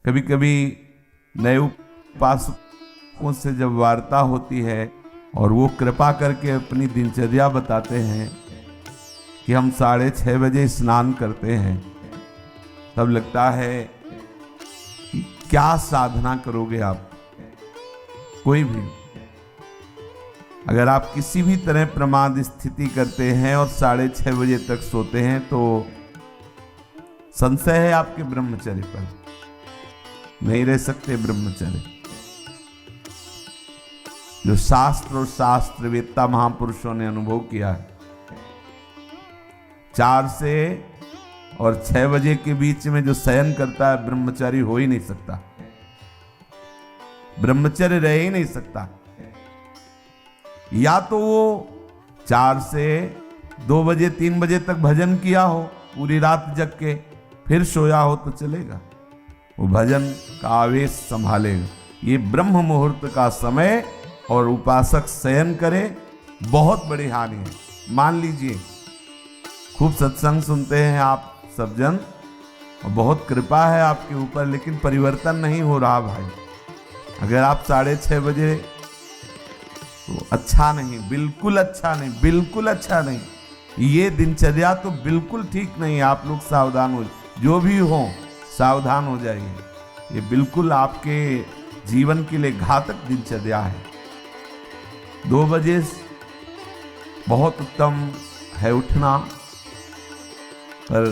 कभी कभी नए उपासकों से जब वार्ता होती है और वो कृपा करके अपनी दिनचर्या बताते हैं कि हम 6:30 बजे स्नान करते हैं, तब लगता है कि क्या साधना करोगे आप। कोई भी अगर आप किसी भी तरह प्रमाद स्थिति करते हैं और 6:30 बजे तक सोते हैं तो संशय है आपके ब्रह्मचर्य पर, नहीं रह सकते ब्रह्मचर्य। जो शास्त्र और शास्त्रवेत्ता महापुरुषों ने अनुभव किया है, 4 से और 6 बजे के बीच में जो शयन करता है ब्रह्मचारी हो ही नहीं सकता, ब्रह्मचर्य रह ही नहीं सकता। या तो वो 4 से 2 बजे 3 बजे तक भजन किया हो, पूरी रात जग के फिर सोया हो तो चलेगा, वो भजन का आवेश संभालेगा। ये ब्रह्म मुहूर्त का समय और उपासक शयन करे, बहुत बड़ी हानि है। मान लीजिए खूब सत्संग सुनते हैं आप सब जन और बहुत कृपा है आपके ऊपर, लेकिन परिवर्तन नहीं हो रहा भाई। अगर आप 6:30 बजे, तो अच्छा नहीं, बिल्कुल अच्छा नहीं, बिल्कुल अच्छा नहीं। ये दिनचर्या तो बिल्कुल ठीक नहीं है। आप लोग सावधान हो, जो भी हो सावधान हो जाइए। ये बिल्कुल आपके जीवन के लिए घातक दिनचर्या है। 2 बजे बहुत उत्तम है उठना, पर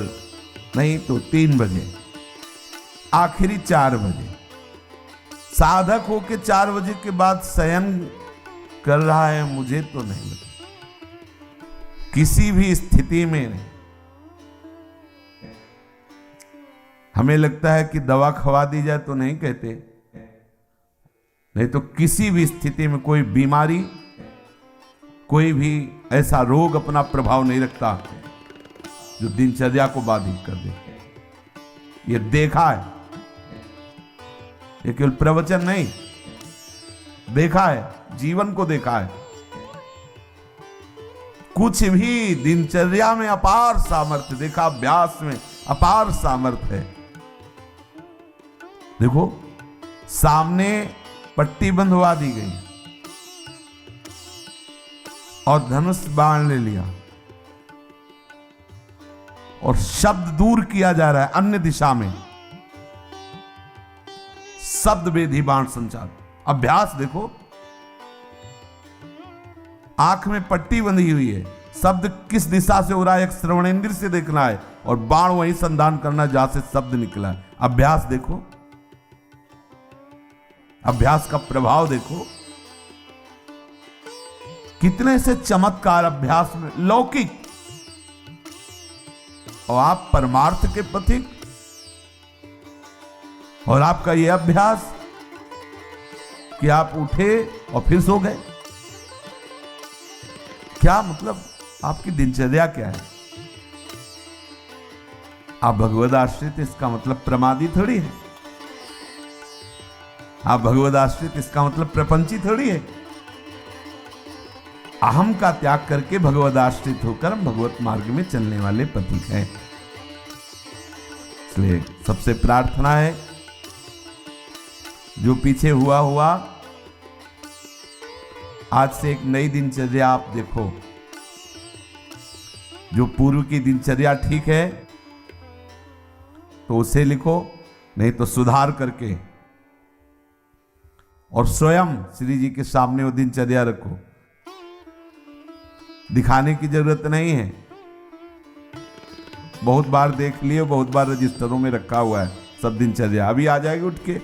नहीं तो 3 बजे, आखिरी 4 बजे। साधक होके 4 बजे के बाद शयन कर रहा है, मुझे तो नहीं लगता किसी भी स्थिति में नहीं। हमें लगता है कि दवा खवा दी जाए तो नहीं कहते, नहीं तो किसी भी स्थिति में कोई बीमारी, कोई भी ऐसा रोग अपना प्रभाव नहीं रखता जो दिनचर्या को बाधित कर दे। ये देखा है, ये केवल प्रवचन नहीं, देखा है, जीवन को देखा है। कुछ भी दिनचर्या में अपार सामर्थ्य देखा, अभ्यास में अपार सामर्थ्य है। देखो सामने पट्टी बंधवा दी गई और धनुष बाण ले लिया और शब्द दूर किया जा रहा है अन्य दिशा में, शब्द वेधी बाण संचार। अभ्यास देखो, आंख में पट्टी बंधी हुई है, शब्द किस दिशा से हो रहा है एक श्रवणेंद्र से देखना है और बाण वहीं संधान करना जहां से शब्द निकला है। अभ्यास देखो, अभ्यास का प्रभाव देखो, कितने से चमत्कार अभ्यास में लौकिक, और आप परमार्थ के पथिक, और आपका यह अभ्यास कि आप उठे और फिर सो गए। क्या मतलब, आपकी दिनचर्या क्या है? आप भगवद आश्रित, इसका मतलब प्रमादी थोड़ी है। आप भगवद आश्रित, इसका मतलब प्रपंची थोड़ी है। अहम का त्याग करके भगवद आश्रित होकर हम भगवत मार्ग में चलने वाले पथिक हैं। इसलिए सबसे प्रार्थना है, जो पीछे हुआ आज से एक नई दिनचर्या आप देखो। जो पूर्व की दिनचर्या ठीक है तो उसे लिखो, नहीं तो सुधार करके और स्वयं श्री जी के सामने वो दिनचर्या रखो। दिखाने की जरूरत नहीं है, बहुत बार देख लिए, बहुत बार रजिस्टरों में रखा हुआ है सब दिनचर्या। अभी आ जाएगी उठ के,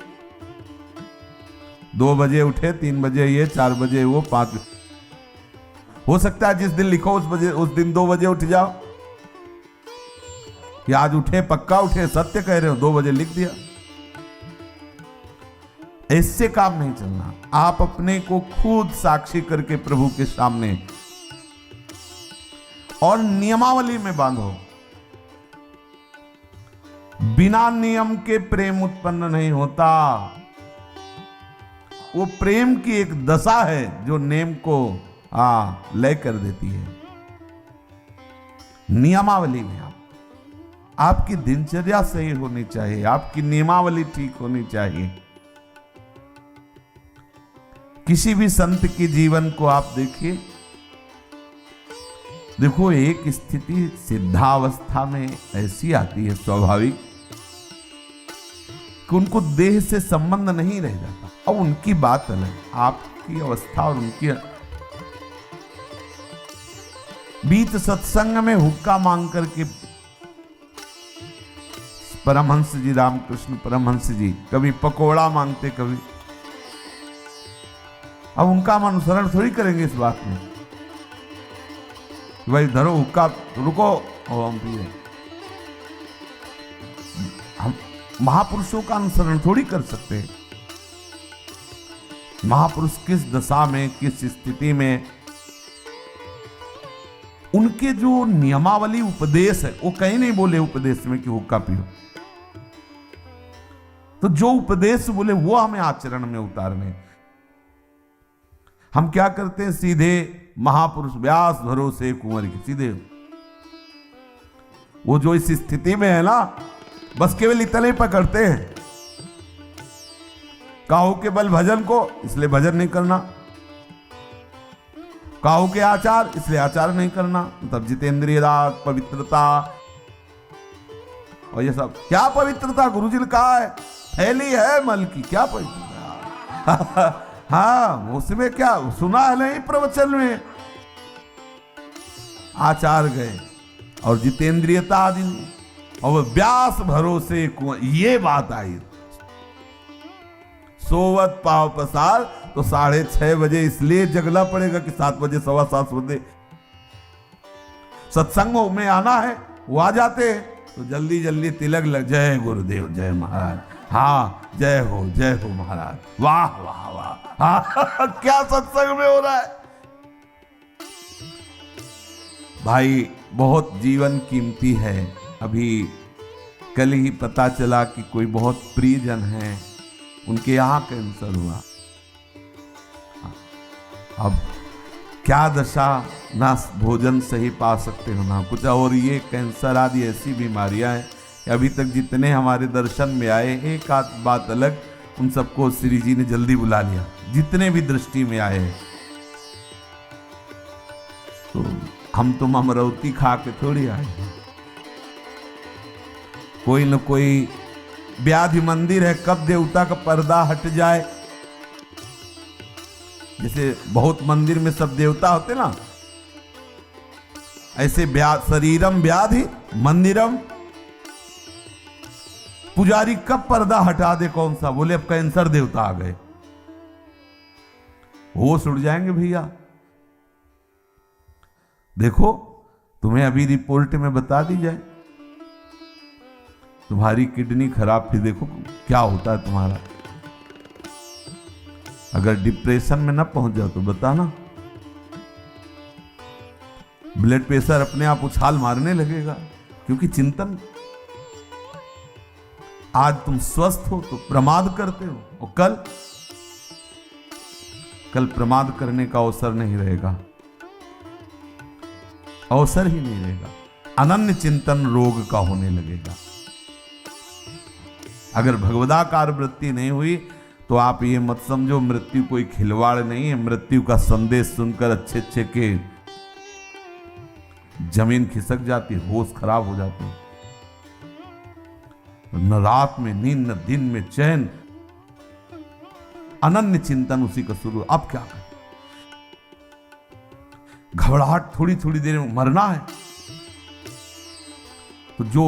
2 बजे उठे, 3 बजे ये, 4 बजे वो, 5 हो सकता है जिस दिन लिखो उस दिन 2 बजे उठ जाओ, या आज उठे, पक्का उठे, सत्य कह रहे हो, 2 बजे लिख दिया। इससे काम नहीं चलना। आप अपने को खुद साक्षी करके प्रभु के सामने और नियमावली में बांधो। बिना नियम के प्रेम उत्पन्न नहीं होता। वो प्रेम की एक दशा है जो नेम को लय कर देती है। नियमावली में आपकी दिनचर्या सही होनी चाहिए, आपकी नियमावली ठीक होनी चाहिए। किसी भी संत के जीवन को आप देखिए, देखो एक स्थिति सिद्धावस्था में ऐसी आती है स्वाभाविक कि उनको देह से संबंध नहीं रह जाता। अब उनकी बात अलग, आपकी अवस्था और उनकी बीच सत्संग में हुक्का मांग करके परमहंस जी, रामकृष्ण परमहंस जी कभी पकोड़ा मांगते कभी। अब उनका हम अनुसरण थोड़ी करेंगे इस बात में, भाई धरो हुक्का, रुको हम पिए। हम महापुरुषों का अनुसरण थोड़ी कर सकते हैं। महापुरुष किस दशा में, किस स्थिति में, उनके जो नियमावली उपदेश है, वो कहीं नहीं बोले उपदेश में कि हुक्का पियो। तो जो उपदेश बोले वो हमें आचरण में उतारने। हम क्या करते हैं, सीधे महापुरुष व्यास भरोसे कुंवर की, सीधे वो जो इस स्थिति में है ना, बस केवल इतने पकड़ते हैं। काहू के बल भजन को, इसलिए भजन नहीं करना। काहू के आचार, इसलिए आचार नहीं करना। तब जितेंद्रिय राग, पवित्रता और ये सब। क्या पवित्रता? गुरुजी ने कहा है थैली है मल की, क्या पवित्रता? हाँ, उसमें क्या सुना है नहीं प्रवचन में। आचार गए और जितेंद्रियता आदि, और व्यास भरोसे कुंवर, ये बात आई। सोवत पाव पसार, तो 6:30 बजे इसलिए जगना पड़ेगा कि 7 बजे, 7:15 बजे सत्संगों में आना है। वो आ जाते हैं तो जल्दी जल्दी तिलक लग, जय गुरुदेव, जय महाराज, हाँ जय हो महाराज, वाह वाह वाह, हाँ क्या सत्संग में हो रहा है भाई। बहुत जीवन कीमती है। अभी कल ही पता चला कि कोई बहुत प्रियजन है, उनके यहां कैंसर हुआ। अब क्या दशा, ना भोजन सही पा सकते हो ना कुछ, और ये कैंसर आदि ऐसी बीमारियां हैं कि अभी तक जितने हमारे दर्शन में आए, एक आध बात अलग, उन सबको श्री जी ने जल्दी बुला लिया, जितने भी दृष्टि में आए हैं। तो हम तुम अमरौती खा के थोड़ी आए हैं। कोई न कोई व्याधि मंदिर है, कब देवता का पर्दा हट जाए। जैसे बहुत मंदिर में सब देवता होते ना, ऐसे शरीरम व्याधि मंदिरम, पुजारी कब पर्दा हटा दे, कौन सा, बोले अब कैंसर देवता आ गए, होश उड़ जाएंगे भैया। देखो तुम्हें अभी रिपोर्ट में बता दी जाए, तुम्हारी किडनी खराब थी, देखो क्या होता है तुम्हारा। अगर डिप्रेशन में ना पहुंच जाओ तो बताना, ब्लड प्रेशर अपने आप उछाल मारने लगेगा, क्योंकि चिंतन। आज तुम स्वस्थ हो तो प्रमाद करते हो, और कल प्रमाद करने का अवसर नहीं रहेगा, अवसर ही नहीं रहेगा। अनन्य चिंतन रोग का होने लगेगा। अगर भगवदाकार वृत्ति नहीं हुई तो आप ये मत समझो मृत्यु कोई खिलवाड़ नहीं है। मृत्यु का संदेश सुनकर अच्छे अच्छे के जमीन खिसक जाती, होश खराब हो जाती, न रात में नींद न दिन में चैन। अनन्य चिंतन उसी का शुरू। अब क्या करें, घबराहट, थोड़ी थोड़ी देर में मरना है, तो जो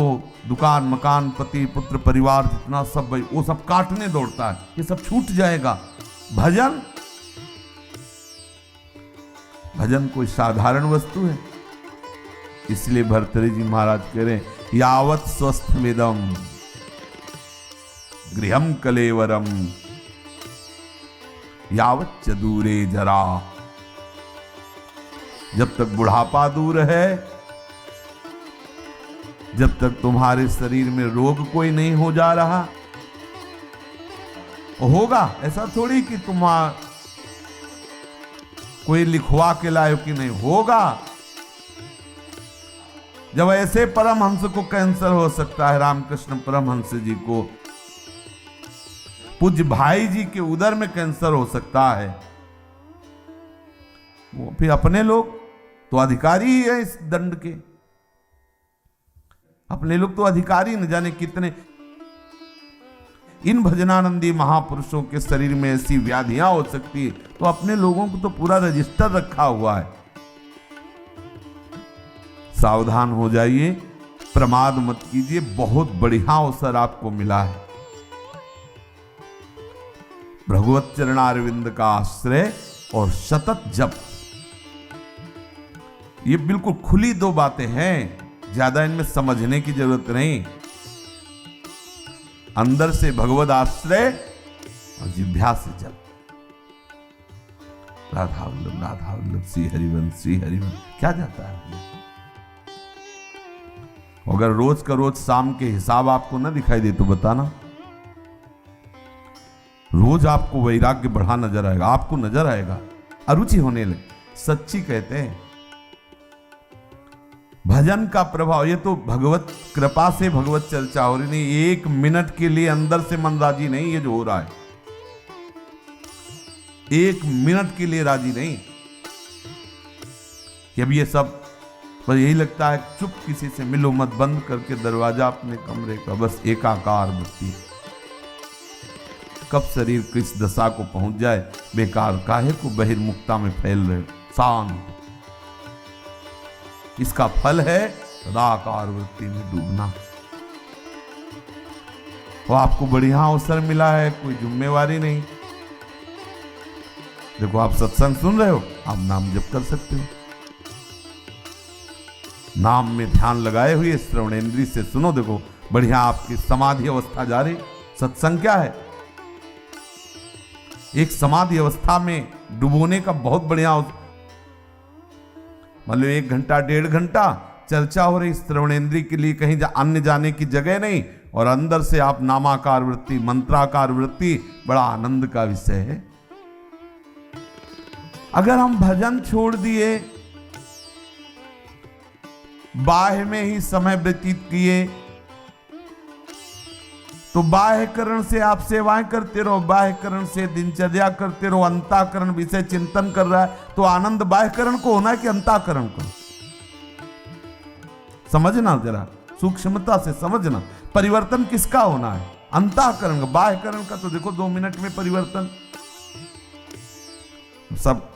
दुकान मकान पति पुत्र परिवार जितना सब भाई वो सब काटने दौड़ता है, ये सब छूट जाएगा। भजन कोई साधारण वस्तु है। इसलिए भर्तृहरि जी महाराज कह रहे हैं, यावत स्वस्थ वेदम गृहम कलेवरम यावत च दूरे जरा। जब तक बुढ़ापा दूर है, जब तक तुम्हारे शरीर में रोग कोई नहीं हो जा रहा, होगा ऐसा थोड़ी कि तुम कोई लिखवा के लाए कि नहीं, होगा। जब ऐसे परमहंस को कैंसर हो सकता है, रामकृष्ण परमहंस जी को पूज्य भाई जी के उदर में कैंसर हो सकता है, वो फिर अपने लोग तो अधिकारी ही है इस दंड के। अपने लोग तो अधिकारी न जाने कितने। इन भजनानंदी महापुरुषों के शरीर में ऐसी व्याधियां हो सकती है, तो अपने लोगों को तो पूरा रजिस्टर रखा हुआ है। सावधान हो जाइए, प्रमाद मत कीजिए, बहुत बढ़िया अवसर आपको मिला है। भगवत चरणारविंद का आश्रय और सतत जप, ये बिल्कुल खुली दो बातें हैं, ज्यादा इनमें समझने की जरूरत नहीं। अंदर से भगवत आश्रय और जिह्वा से जप। राधा वल्लभ राधा वल्लभ, श्री हरिवंश श्री हरिवंश, क्या जाता है। अगर रोज का रोज शाम के हिसाब आपको ना दिखाई दे तो बताना। रोज आपको वैराग्य बढ़ा नजर आएगा, आपको नजर आएगा, अरुचि होने लगे। सच्ची कहते हैं भजन का प्रभाव, ये तो भगवत कृपा से भगवत चर्चा हो रही नहीं। एक मिनट के लिए अंदर से मन राजी नहीं, ये जो हो रहा है, एक मिनट के लिए राजी नहीं कि अब ये सब बस यही लगता है चुप किसी से मिलो मत, बंद करके दरवाजा अपने कमरे का, बस एकाकार बत्ती। कब शरीर किस दशा को पहुंच जाए, बेकार काहे को बहिर्मुखता में फैल रहे, शांत। इसका फल है सदाकार वृत्ति में डूबना। वो आपको बढ़िया अवसर मिला है, कोई जिम्मेवारी नहीं। देखो आप सत्संग सुन रहे हो, आप नाम जप कर सकते हो। नाम में ध्यान लगाए हुए श्रवणेंद्रिय से सुनो, देखो बढ़िया आपकी समाधि अवस्था जा रही। सत्संग क्या है, एक समाधि अवस्था में डुबोने का बहुत बढ़िया। मतलब 1 घंटा 1.5 घंटा चर्चा हो रही श्रवणेंद्रिय के लिए, कहीं अन्य जाने की जगह नहीं, और अंदर से आप नामाकार वृत्ति, मंत्राकार वृत्ति, बड़ा आनंद का विषय है। अगर हम भजन छोड़ दिए, बाह्य में ही समय व्यतीत किए, तो बाह्यकरण से आप सेवाएं करते रहो, बाह्यकरण से दिनचर्या करते रहो, अंतःकरण विषय चिंतन कर रहा है, तो आनंद बाह्यकरण को होना है कि अंतःकरण को? समझना, जरा सूक्ष्मता से समझना। परिवर्तन किसका होना है? अंतःकरण का। बाह्यकरण का तो देखो 2 मिनट में परिवर्तन सब,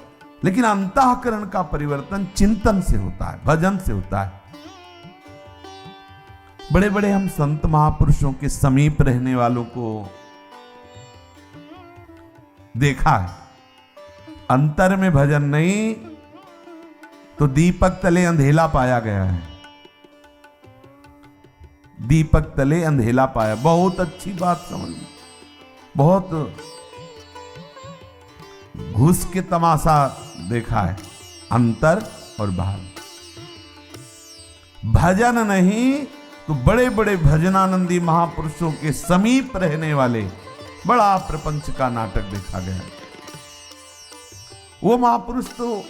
लेकिन अंतःकरण का परिवर्तन चिंतन से होता है, भजन से होता है। बड़े बड़े हम संत महापुरुषों के समीप रहने वालों को देखा है, अंतर में भजन नहीं तो दीपक तले अंधेला पाया गया है। दीपक तले अंधेला पाया, बहुत अच्छी बात समझ, बहुत घुस के तमाशा देखा है, अंतर और बाहर। भजन नहीं तो बड़े बड़े भजनानंदी महापुरुषों के समीप रहने वाले बड़ा प्रपंच का नाटक देखा गया। वो महापुरुष तो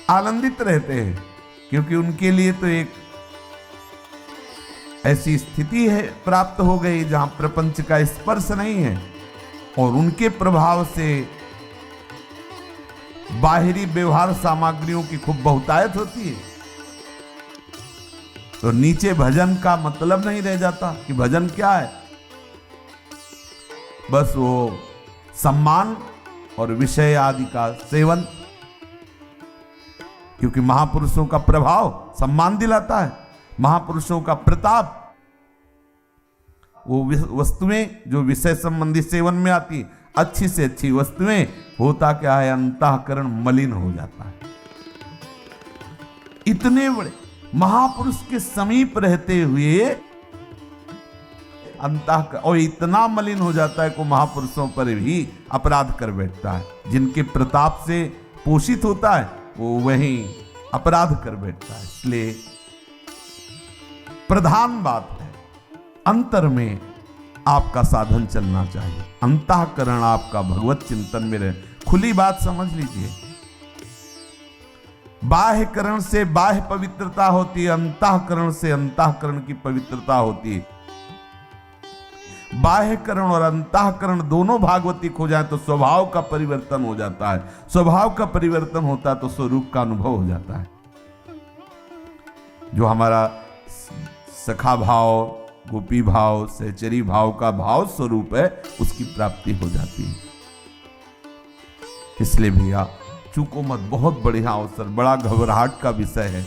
आनंदित रहते हैं, क्योंकि उनके लिए तो एक ऐसी स्थिति है प्राप्त हो गई जहां प्रपंच का स्पर्श नहीं है, और उनके प्रभाव से बाहरी व्यवहार सामग्रियों की खूब बहुतायत होती है। तो नीचे भजन का मतलब नहीं रह जाता कि भजन क्या है, बस वो सम्मान और विषय आदि का सेवन, क्योंकि महापुरुषों का प्रभाव सम्मान दिलाता है, महापुरुषों का प्रताप, वो वस्तुएं जो विषय संबंधी सेवन में आती, अच्छी से अच्छी वस्तुएं, होता क्या है, अंतःकरण मलिन हो जाता है। इतने बड़े महापुरुष के समीप रहते हुए अंतःकरण और इतना मलिन हो जाता है को महापुरुषों पर भी अपराध कर बैठता है। जिनके प्रताप से पोषित होता है वो वहीं अपराध कर बैठता है। इसलिए प्रधान बात है, अंतर में आपका साधन चलना चाहिए, अंतःकरण आपका भगवत चिंतन में रहे। खुली बात समझ लीजिए, बाह्यकरण से बाह्य पवित्रता होती है, अंतःकरण से अंतःकरण की पवित्रता होती है। बाह्यकरण और अंतःकरण दोनों भागवतिक हो जाए तो स्वभाव का परिवर्तन हो जाता है। स्वभाव का परिवर्तन होता है तो स्वरूप का अनुभव हो जाता है। जो हमारा सखा भाव, गोपी भाव, सहचरी भाव का भाव स्वरूप है, उसकी प्राप्ति हो जाती है। इसलिए भैया चूको मत, बहुत बढ़िया अवसर, बड़ा घबराहट का विषय है।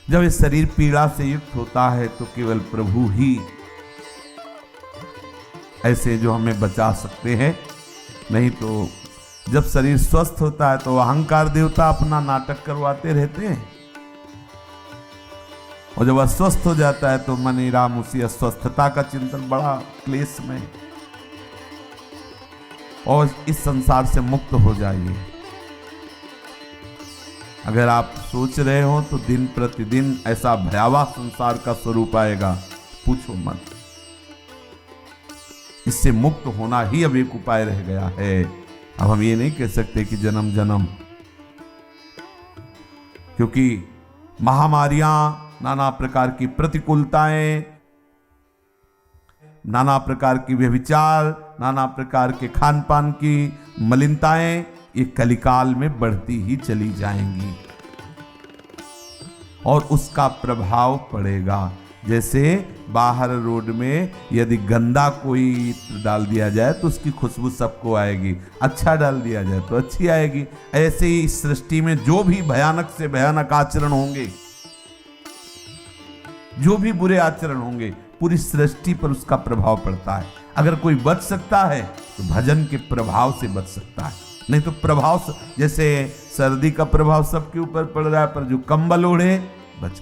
जब ये शरीर पीड़ा से युक्त होता है तो केवल प्रभु ही ऐसे जो हमें बचा सकते हैं। नहीं तो जब शरीर स्वस्थ होता है तो अहंकार देवता अपना नाटक करवाते रहते हैं, और जब अस्वस्थ हो जाता है तो मन राम उसी अस्वस्थता का चिंतन बड़ा क्लेश में। और इस संसार से मुक्त हो जाइए। अगर आप सोच रहे हो तो दिन प्रतिदिन ऐसा भयावह संसार का स्वरूप आएगा, पूछो मत। इससे मुक्त होना ही अब एक उपाय रह गया है। अब हम ये नहीं कह सकते कि जन्म जन्म, क्योंकि महामारियां, नाना प्रकार की प्रतिकूलताएं, नाना प्रकार की व्यभिचार, नाना प्रकार के खान पान की मलिनताएं ये कलिकाल में बढ़ती ही चली जाएंगी और उसका प्रभाव पड़ेगा। जैसे बाहर रोड में यदि गंदा कोई डाल दिया जाए तो उसकी खुशबू सबको आएगी, अच्छा डाल दिया जाए तो अच्छी आएगी। ऐसे ही इस सृष्टि में जो भी भयानक से भयानक आचरण होंगे, जो भी बुरे आचरण होंगे, पूरी सृष्टि पर उसका प्रभाव पड़ता है। अगर कोई बच सकता है तो भजन के प्रभाव से बच सकता है, नहीं तो प्रभाव, जैसे सर्दी का प्रभाव सबके ऊपर पड़ रहा है, पर जो कंबल ओढ़े बच।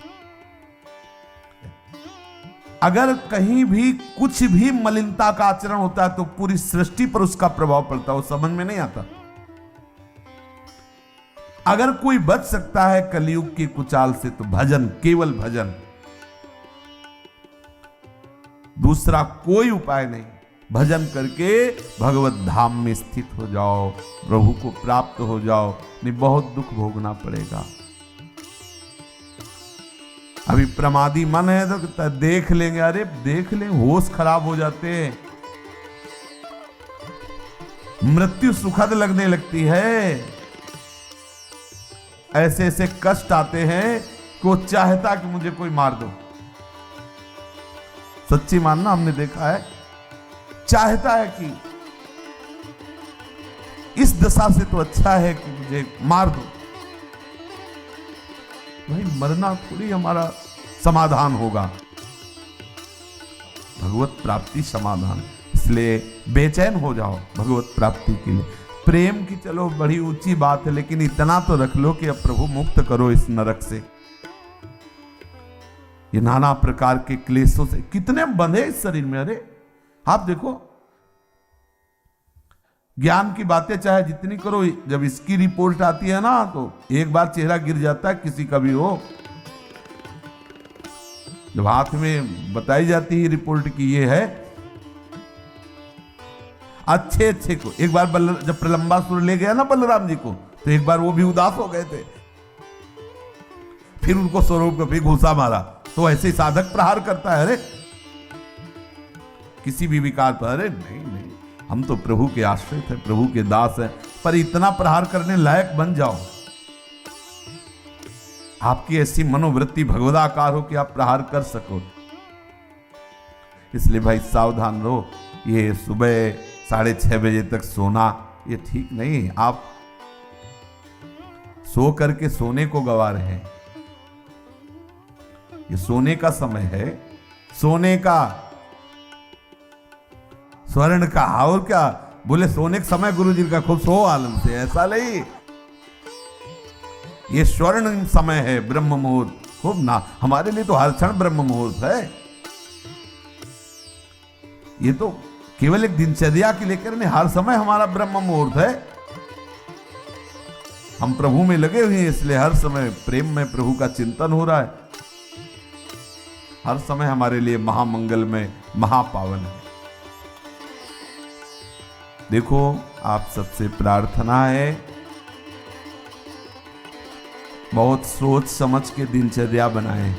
अगर कहीं भी कुछ भी मलिनता का आचरण होता है तो पूरी सृष्टि पर उसका प्रभाव पड़ता है, वो समझ में नहीं आता। अगर कोई बच सकता है कलयुग की कुचाल से तो भजन, केवल भजन, दूसरा कोई उपाय नहीं। भजन करके भगवत धाम में स्थित हो जाओ, प्रभु को प्राप्त हो जाओ, नहीं बहुत दुख भोगना पड़ेगा। अभी प्रमादी मन है तो देख लेंगे, अरे देख लें, होश खराब हो जाते हैं, मृत्यु सुखद लगने लगती है। ऐसे ऐसे कष्ट आते हैं कि वो चाहता कि मुझे कोई मार दो। सच्ची मानना, हमने देखा है, चाहता है कि इस दशा से तो अच्छा है कि मुझे मार दो। भाई मरना थोड़ी हमारा समाधान होगा, भगवत प्राप्ति समाधान। इसलिए बेचैन हो जाओ भगवत प्राप्ति के लिए। प्रेम की चलो बड़ी ऊंची बात है, लेकिन इतना तो रख लो कि अब प्रभु मुक्त करो इस नरक से। ये नाना प्रकार के क्लेशों से कितने बंधे इस शरीर में। अरे आप देखो, ज्ञान की बातें चाहे जितनी करो, जब इसकी रिपोर्ट आती है ना तो एक बार चेहरा गिर जाता है, किसी का भी हो। जब हाथ में बताई जाती है रिपोर्ट की ये है, अच्छे अच्छे को एक बार जब प्रलंबासुर ले गया ना बलराम जी को, तो एक बार वो भी उदास हो गए थे, फिर उनको स्वरूप को फिर घूसा मारा। तो ऐसे साधक प्रहार करता है, अरे किसी भी विकार पर, अरे नहीं नहीं, हम तो प्रभु के आश्रित हैं, प्रभु के दास हैं, पर इतना प्रहार करने लायक बन जाओ, आपकी ऐसी मनोवृत्ति भगवदाकार हो कि आप प्रहार कर सको। इसलिए भाई सावधान रहो। ये सुबह 6:30 बजे तक सोना ये ठीक नहीं। आप सो करके सोने को गवा रहे हैं। ये सोने का समय है, सोने का, स्वर्ण का। और क्या बोले, सोने का समय गुरु जी का, खूब सो आनंद से, ऐसा नहीं। ये स्वर्ण समय है, ब्रह्म मुहूर्त, खूब ना। हमारे लिए तो हर क्षण ब्रह्म मुहूर्त है। ये तो केवल एक दिनचर्या के लेकर नहीं, हर समय हमारा ब्रह्म मुहूर्त है। हम प्रभु में लगे हुए हैं, इसलिए हर समय प्रेम में प्रभु का चिंतन हो रहा है। हर समय हमारे लिए महामंगल में महापावन है। देखो, आप सबसे प्रार्थना है बहुत सोच समझ के दिनचर्या बनाएं।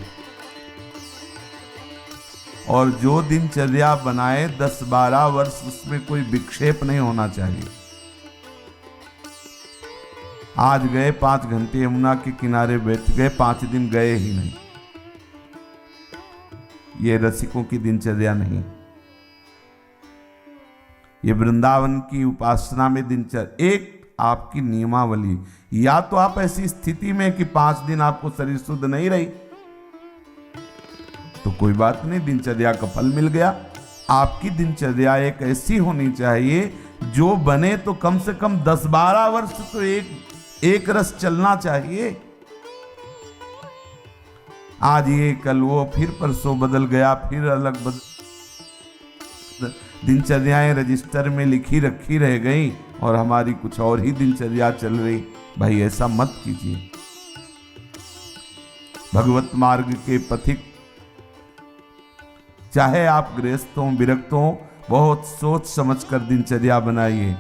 और जो दिनचर्या बनाए 10-12 वर्ष उसमें कोई विक्षेप नहीं होना चाहिए। आज गए 5 घंटे यमुना के किनारे बैठ गए, 5 दिन गए ही नहीं। ये रसिकों की दिनचर्या नहीं। ये वृंदावन की उपासना में दिनचर्या एक आपकी नियमावली। या तो आप ऐसी स्थिति में कि 5 दिन आपको शरीर शुद्ध नहीं रही तो कोई बात नहीं, दिनचर्या का फल मिल गया। आपकी दिनचर्या एक ऐसी होनी चाहिए जो बने तो कम से कम 10-12 वर्ष तो एक रस चलना चाहिए। आज ये कल वो, फिर परसों बदल गया, फिर अलग दिनचर्याएं रजिस्टर में लिखी रखी रह गई और हमारी कुछ और ही दिनचर्या चल रही। भाई ऐसा मत कीजिए। भगवत मार्ग के पथिक, चाहे आप गृहस्थ हों विरक्त हों, बहुत सोच समझ कर दिनचर्या बनाइए।